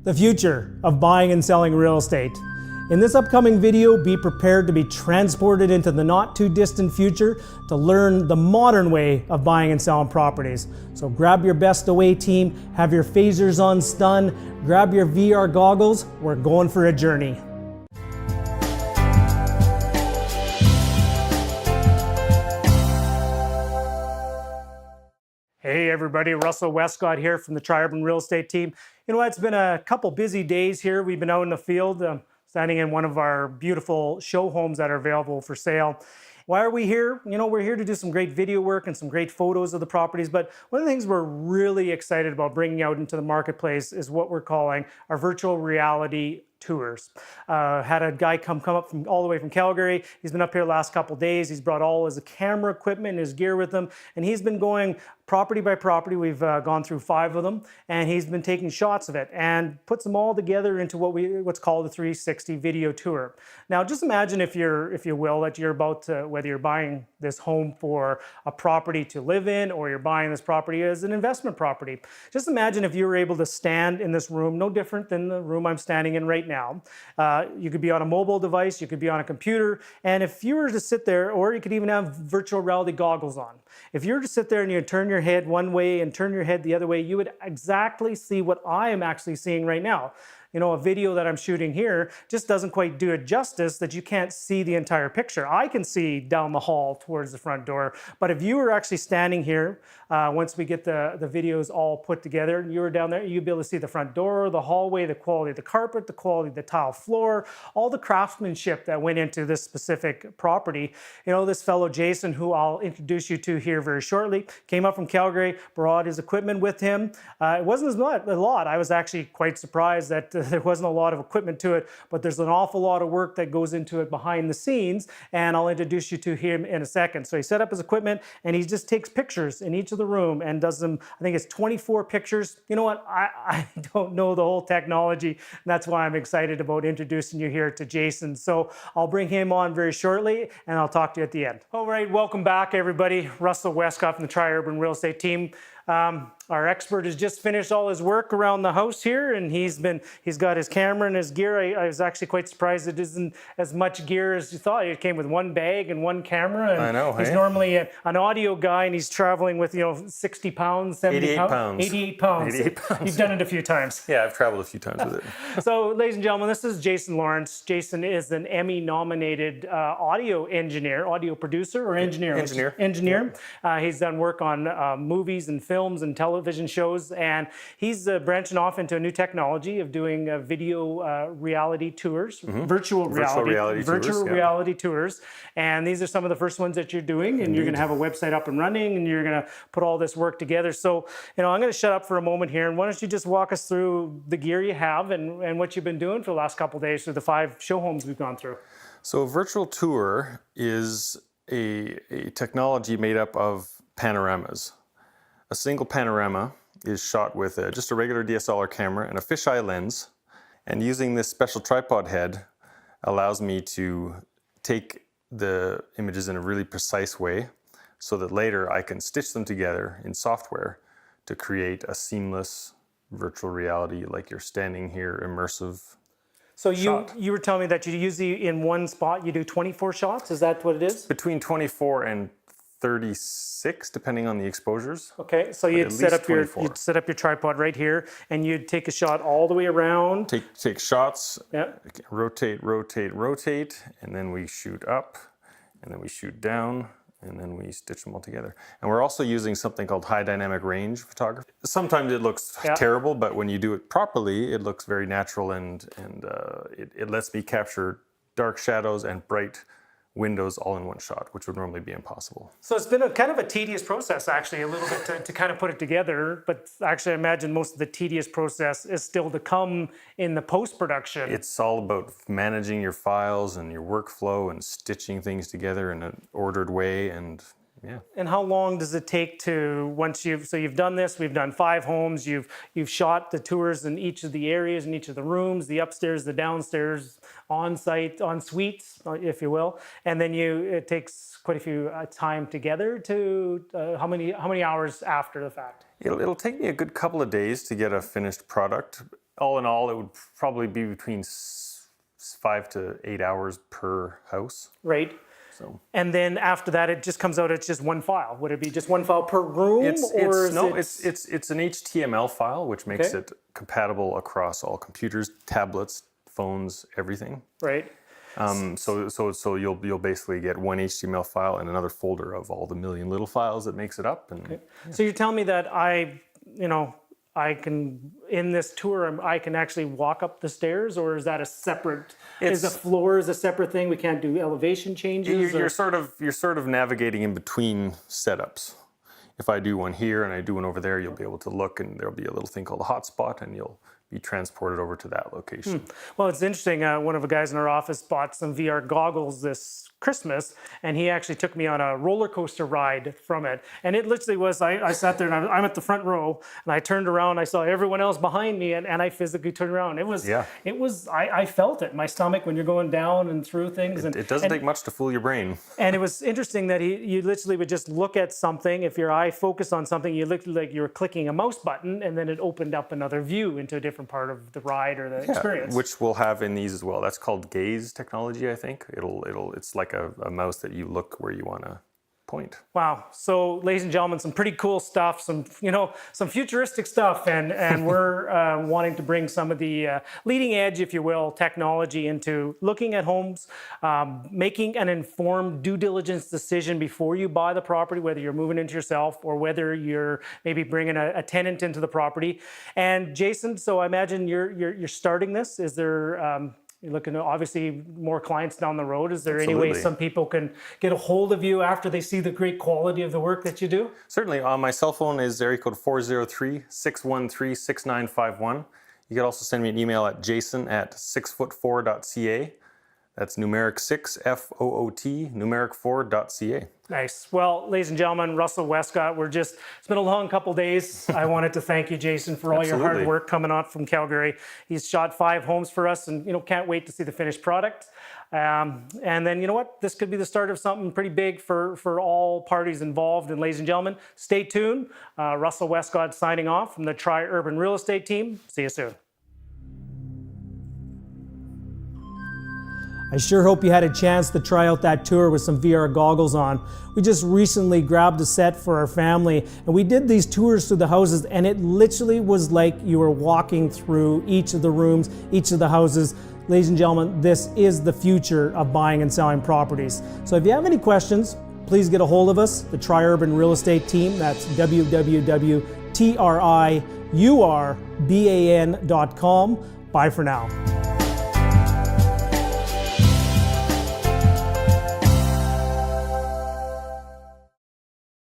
The future of buying and selling real estate. In this upcoming video, be prepared to be transported into the not too distant future to learn the modern way of buying and selling properties. So grab your best away team, have your phasers on stun, grab your VR goggles, we're going for a journey. Hey everybody, Russell Westcott here from the TriUrban Real Estate team. You know what, it's been a couple busy days here. We've been out in the field, standing in one of our beautiful show homes that are available for sale. Why are we here? You know, we're here to do some great video work and some great photos of the properties, but one of the things we're really excited about bringing out into the marketplace is what we're calling our virtual reality tours. Had a guy come up from all the way from Calgary. He's been up here the last couple days. He's brought all his camera equipment and his gear with him, and he's been going property by property. We've gone through 5 of them, and he's been taking shots of it and puts them all together into what's called a 360 video tour. Now, just imagine if you will, that you're about to, whether you're buying this home for a property to live in or you're buying this property as an investment property. Just imagine if you were able to stand in this room, no different than the room I'm standing in right now. You could be on a mobile device, you could be on a computer, and if you were to sit there, or you could even have virtual reality goggles on. If you were to sit there and you turn your head one way and turn your head the other way, you would exactly see what I am actually seeing right now. You know, a video that I'm shooting here just doesn't quite do it justice that you can't see the entire picture. I can see down the hall towards the front door, but if you were actually standing here, once we get the videos all put together, and you were down there, you'd be able to see the front door, the hallway, the quality of the carpet, the quality of the tile floor, all the craftsmanship that went into this specific property. You know, this fellow Jason, who I'll introduce you to here very shortly, came up from Calgary, brought his equipment with him. It wasn't a lot. I was actually quite surprised that there wasn't a lot of equipment to it, but there's an awful lot of work that goes into it behind the scenes, and I'll introduce you to him in a second. So he set up his equipment, and he just takes pictures in each of the room and does them. I think it's 24 pictures. You know what? I don't know the whole technology, and that's why I'm excited about introducing you here to Jason. So I'll bring him on very shortly, and I'll talk to you at the end. All right, welcome back, everybody. Russell Westcott from the TriUrban Real Estate team. Our expert has just finished all his work around the house here, and he's got his camera and his gear. I was actually quite surprised it isn't as much gear as you thought. It came with one bag and one camera. And I know. He's normally an audio guy, and he's traveling with 60 pounds, 70 88 pounds. 88 pounds. 88 pounds. You've done it a few times. Yeah, I've traveled a few times with it. So, ladies and gentlemen, this is Jason Lawrence. Jason is an Emmy-nominated audio engineer, audio producer, or engineer. Engineer. He's done work on movies and films and television shows, and he's branching off into a new technology of doing video reality tours, virtual reality tours. And these are some of the first ones that you're doing, and you're going to have a website up and running, and you're going to put all this work together. So, I'm going to shut up for a moment here, and why don't you just walk us through the gear you have and what you've been doing for the last couple of days through the 5 show homes we've gone through. So a virtual tour is a technology made up of panoramas. A single panorama is shot with just a regular DSLR camera and a fisheye lens, and using this special tripod head allows me to take the images in a really precise way so that later I can stitch them together in software to create a seamless virtual reality, like you're standing here, immersive. So you were telling me that you usually in one spot you do 24 shots. Is that what it is? Between 24 and 36, depending on the exposures. Okay, so you'd set up your tripod right here, and you'd take a shot all the way around. Take shots. Yeah. Rotate, and then we shoot up, and then we shoot down, and then we stitch them all together. And we're also using something called high dynamic range photography. Sometimes it looks terrible, but when you do it properly, it looks very natural, and it lets me capture dark shadows and bright windows all in one shot, which would normally be impossible. So it's been a kind of a tedious process, actually, a little bit to kind of put it together. But actually, I imagine most of the tedious process is still to come in the post-production. It's all about managing your files and your workflow and stitching things together in an ordered way, and yeah. And how long does it take to, so you've done this, we've done 5 homes, you've shot the tours in each of the areas, in each of the rooms, the upstairs, the downstairs, on-site, en-suites, if you will, and then it takes quite a few time together to, how many hours after the fact? It'll take me a good couple of days to get a finished product. all in all, it would probably be between 5 to 8 hours per house. Right. So. And then after that, it just comes out, it's just one file. Would it be just one file per room? It's an HTML file, which makes it compatible across all computers, tablets, phones, everything. Right. So you'll basically get one HTML file and another folder of all the million little files that makes it up. And So you're telling me that I can, in this tour, I can actually walk up the stairs, or is that a separate, is the floor is a separate thing? We can't do elevation changes? You're sort of navigating in between setups. If I do one here and I do one over there, you'll be able to look, and there'll be a little thing called a hotspot, and you'll be transported over to that location. Well, it's interesting. One of the guys in our office bought some VR goggles this Christmas, and he actually took me on a roller coaster ride from it. And it literally was, I sat there and I'm at the front row, and I turned around, I saw everyone else behind me, and I physically turned around. It was, I felt it in my stomach when you're going down and through things. It doesn't take much to fool your brain. And it was interesting that you literally would just look at something. If your eye focused on something, you looked like you were clicking a mouse button, and then it opened up another view into a different part of the ride or the experience. Which we'll have in these as well. That's called gaze technology, I think. It's like a mouse that you look where you want to point. Wow. So, ladies and gentlemen, some pretty cool stuff, some futuristic stuff, and we're wanting to bring some of the leading edge, if you will, technology into looking at homes, making an informed due diligence decision before you buy the property, whether you're moving into yourself or whether you're maybe bringing a tenant into the property. And Jason, so I imagine you're starting this. Is there you're looking at obviously more clients down the road. Is there any way some people can get a hold of you after they see the great quality of the work that you do? Certainly. My cell phone is area code 403-613-6951. You can also send me an email at jason@6foot4.ca. That's numeric 6, F-O-O-T, numeric 4.ca. Nice. Well, ladies and gentlemen, Russell Westcott, it's been a long couple days. I wanted to thank you, Jason, for all your hard work coming out from Calgary. He's shot 5 homes for us, and can't wait to see the finished product. And then, you know what? This could be the start of something pretty big for all parties involved. And ladies and gentlemen, stay tuned. Russell Westcott signing off from the TriUrban Real Estate team. See you soon. I sure hope you had a chance to try out that tour with some VR goggles on. We just recently grabbed a set for our family, and we did these tours through the houses, and it literally was like you were walking through each of the rooms, each of the houses. Ladies and gentlemen, this is the future of buying and selling properties. So if you have any questions, please get a hold of us, the TriUrban Real Estate team. That's www.triurban.com. Bye for now.